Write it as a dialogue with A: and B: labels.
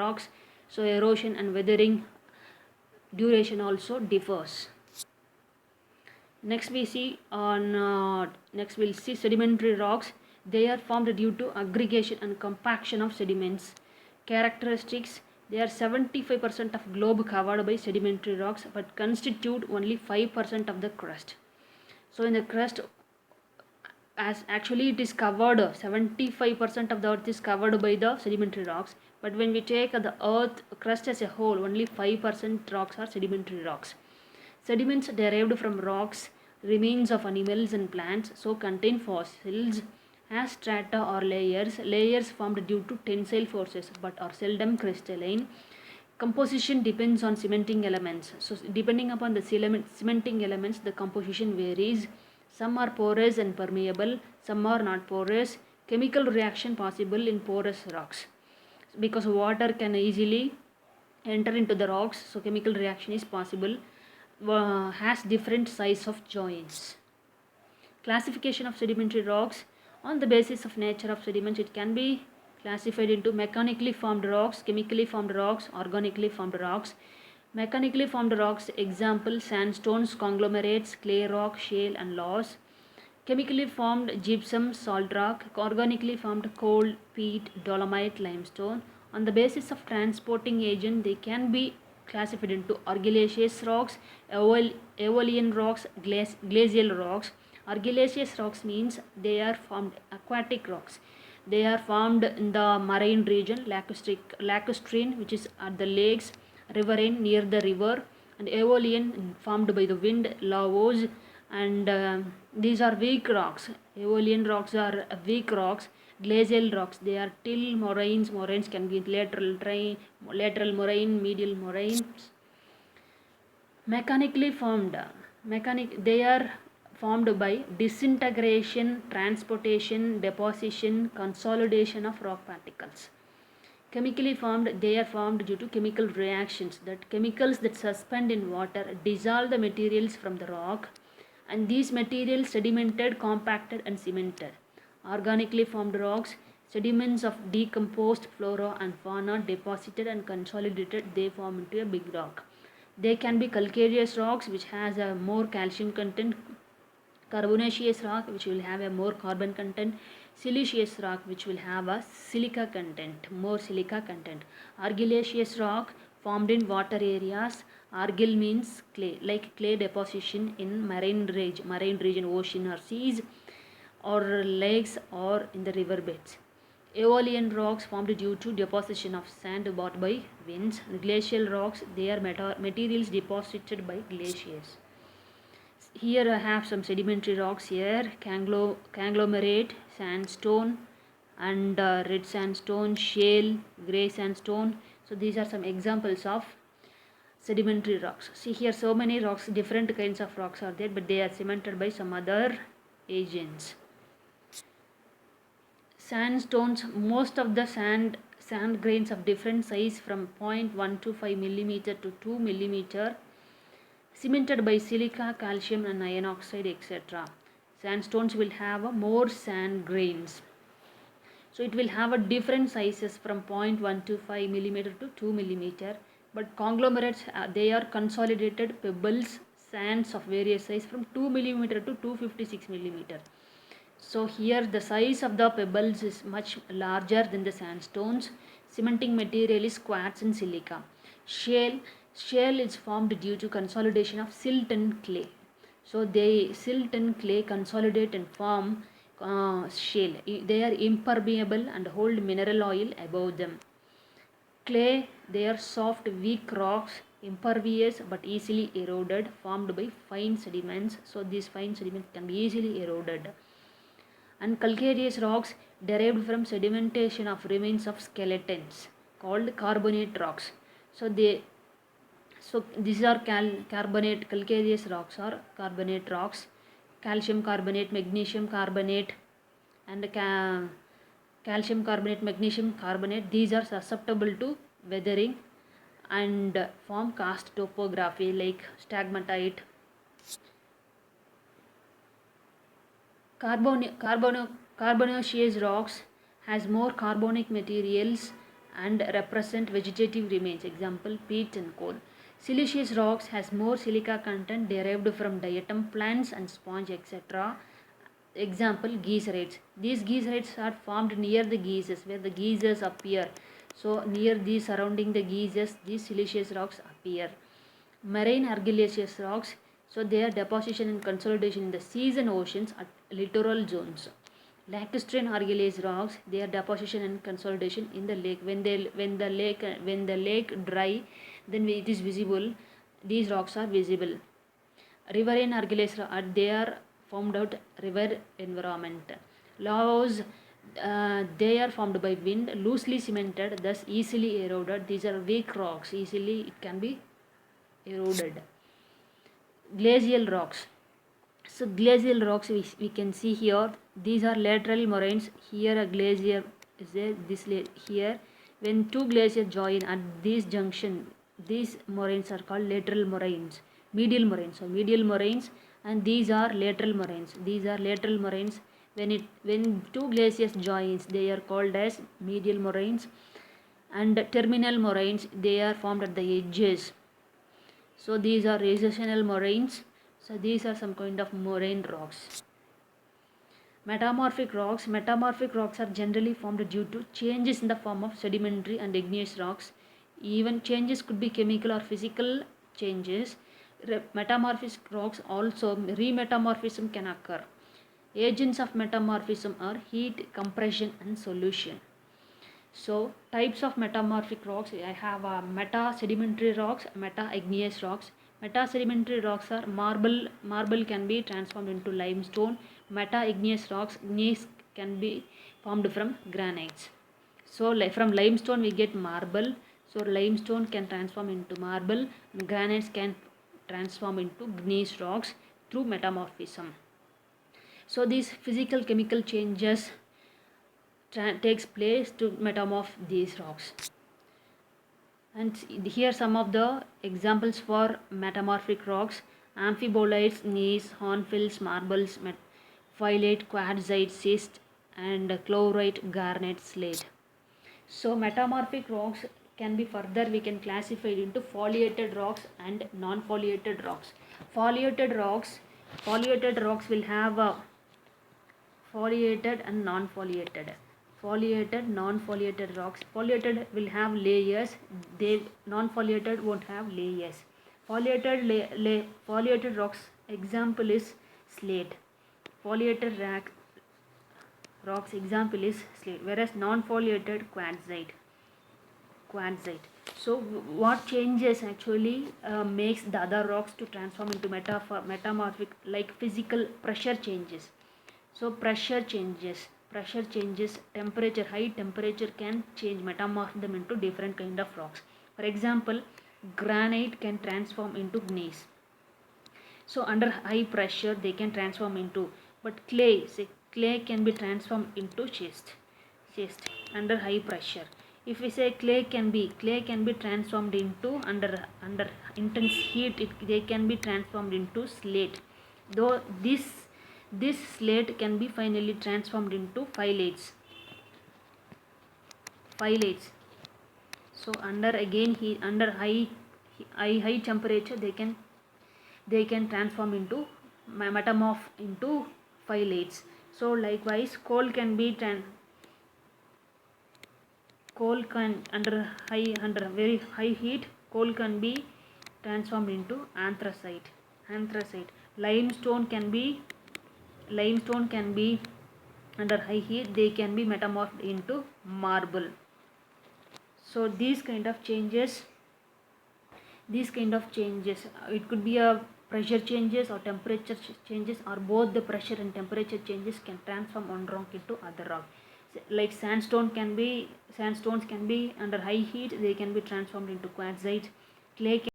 A: rocks, so erosion and weathering duration also differs. Next we'll see sedimentary rocks. They are formed due to aggregation and compaction of sediments. Characteristics: they are 75% of globe covered by sedimentary rocks, but constitute only 5% of the crust. So in the crust, as actually it is covered, 75% of the earth is covered by the sedimentary rocks, but when we take the earth crust as a whole, only 5% rocks are sedimentary rocks. Sediments derived from rocks, remains of animals and plants, so contain fossils as strata or layers formed due to tensile forces but are seldom crystalline. Composition depends on cementing elements. So depending upon the cementing elements, the composition varies. Some are porous and permeable, some are not porous. Chemical reaction possible in porous rocks because water can easily enter into the rocks, so chemical reaction is possible. Has different size of joints. Classification of sedimentary rocks: on the basis of nature of sediments, it can be classified into mechanically formed rocks, chemically formed rocks, organically formed rocks. Mechanically formed rocks: example sandstones, conglomerates, clay rock, shale and loess. Chemically formed: gypsum, salt rock. Organically formed: coal, peat, dolomite, limestone. On the basis of transporting agent, they can be classified into argillaceous rocks, aeolian rocks, glacial rocks. Argillaceous rocks means they are formed aquatic rocks. They are formed in the marine region, lacustrine, which is at the lakes, riverine near the river, and aeolian formed by the wind, lavas, and these are weak rocks. Aeolian rocks are weak rocks. Glacial rocks, they are till moraines. Moraines can be lateral moraine, medial moraines. Mechanically formed, they are formed by disintegration, transportation, deposition, consolidation of rock particles. Chemically formed, they are formed due to chemical reactions. That chemicals that suspend in water dissolve the materials from the rock, and these materials sedimented, compacted and cemented. Organically formed rocks: sediments of decomposed flora and fauna deposited and consolidated, they form into a big rock. They can be calcareous rocks, which has a more calcium content, carbonaceous rock, which will have a more carbon content, siliceous rock, which will have a silica content, more silica content. Argillaceous rock formed in water areas. Argil means clay, like clay deposition in marine region, ocean or seas, or lakes, or in the river beds. Aeolian rocks formed due to deposition of sand brought by winds. Glacial rocks, they are materials deposited by glaciers. Here I have some sedimentary rocks here: conglomerate, sandstone, and red sandstone, shale, grey sandstone. So these are some examples of sedimentary rocks. See here, so many rocks, different kinds of rocks are there, but they are cemented by some other agents. Sandstones: most of the sand grains of different size from 0.125 millimeter to 2 millimeter, cemented by silica, calcium and iron oxide, etc. Sandstones will have more sand grains. So it will have a different sizes from 0.125 millimeter to 2 millimeter. But conglomerates, they are consolidated pebbles, sands of various size from 2 millimeter to 256 millimeter. So here the size of the pebbles is much larger than the sandstones. Cementing material is quartz and silica. Shale is formed due to consolidation of silt and clay. So silt and clay consolidate and form shale. They are impermeable and hold mineral oil above them. Clay, they are soft, weak rocks, impervious but easily eroded, formed by fine sediments. So these fine sediments can be easily eroded. And calcareous rocks, derived from sedimentation of remains of skeletons, called carbonate rocks. So these are calcareous rocks or carbonate rocks. Calcium carbonate, magnesium carbonate, and calcium carbonate, magnesium carbonate, these are susceptible to weathering and form karst topography like stalagmite. Carbonaceous rocks has more carbonic materials and represent vegetative remains, example peat and coal. Siliceous rocks has more silica content derived from diatom plants and sponge, etc. Example geyserites. These geyserites are formed near the geysers where the geysers appear. So near these surrounding the geysers, these siliceous rocks appear. Marine argillaceous rocks, so their deposition and consolidation in the seas and oceans at littoral zones. Lacustrine argillaceous rocks, their deposition and consolidation in the lake. When the lake dry, then it is visible. These rocks are visible. Riverine argillaceous, they are formed out river environment. Lavas, they are formed by wind, loosely cemented, thus easily eroded. These are weak rocks, easily it can be eroded. Glacial rocks. So glacial rocks we can see here. These are lateral moraines. Here a glacier is there. Here when two glaciers join at this junction, these moraines are called lateral moraines. Medial moraines. So medial moraines, and these are lateral moraines. These are lateral moraines. When two glaciers joins, they are called as medial moraines. And terminal moraines, they are formed at the edges. So these are recessional moraines. So these are some kind of moraine rocks. Metamorphic rocks. Metamorphic rocks are generally formed due to changes in the form of sedimentary and igneous rocks. Even changes could be chemical or physical changes. Metamorphic rocks also remetamorphism can occur. Agents of metamorphism are heat, compression and solution. So types of metamorphic rocks, I have meta-sedimentary rocks, meta-igneous rocks. Meta-sedimentary rocks are marble. Marble can be transformed into limestone. Meta-igneous rocks, igneous can be formed from granites. So from limestone we get marble. So limestone can transform into marble, and granites can transform into igneous rocks through metamorphism. So these physical chemical changes takes place to metamorph these rocks. And here some of the examples for metamorphic rocks: amphibolites, gneiss, hornfels, marbles, phyllite, quartzite, schist, and chlorite, garnet, slate. So metamorphic rocks can be further, we can classify it into foliated rocks and non-foliated rocks. Foliated rocks will have foliated and non-foliated. Foliated, non-foliated rocks. Foliated will have layers. Non-foliated won't have layers. Foliated rocks example is slate. Foliated rocks example is slate, whereas non-foliated quartzite. So what changes actually makes the other rocks to transform into metamorphic, like physical pressure changes. So pressure changes, temperature, high temperature can change, metamorph them into different kind of rocks. For example, granite can transform into gneiss. So under high pressure they can transform into, but clay can be transformed into schist under high pressure. If we say clay can be transformed into under intense heat, they can be transformed into slate. Though this slate can be finally transformed into phyllates. So under high temperature they can transform into metamorph into phyllates. So likewise coal can under very high heat, coal can be transformed into anthracite. Limestone can be under high heat, they can be metamorphed into marble. So these kind of changes, it could be a pressure changes or temperature changes, or both the pressure and temperature changes can transform one rock into other rock. Like sandstones can be under high heat, they can be transformed into quartzite. Clay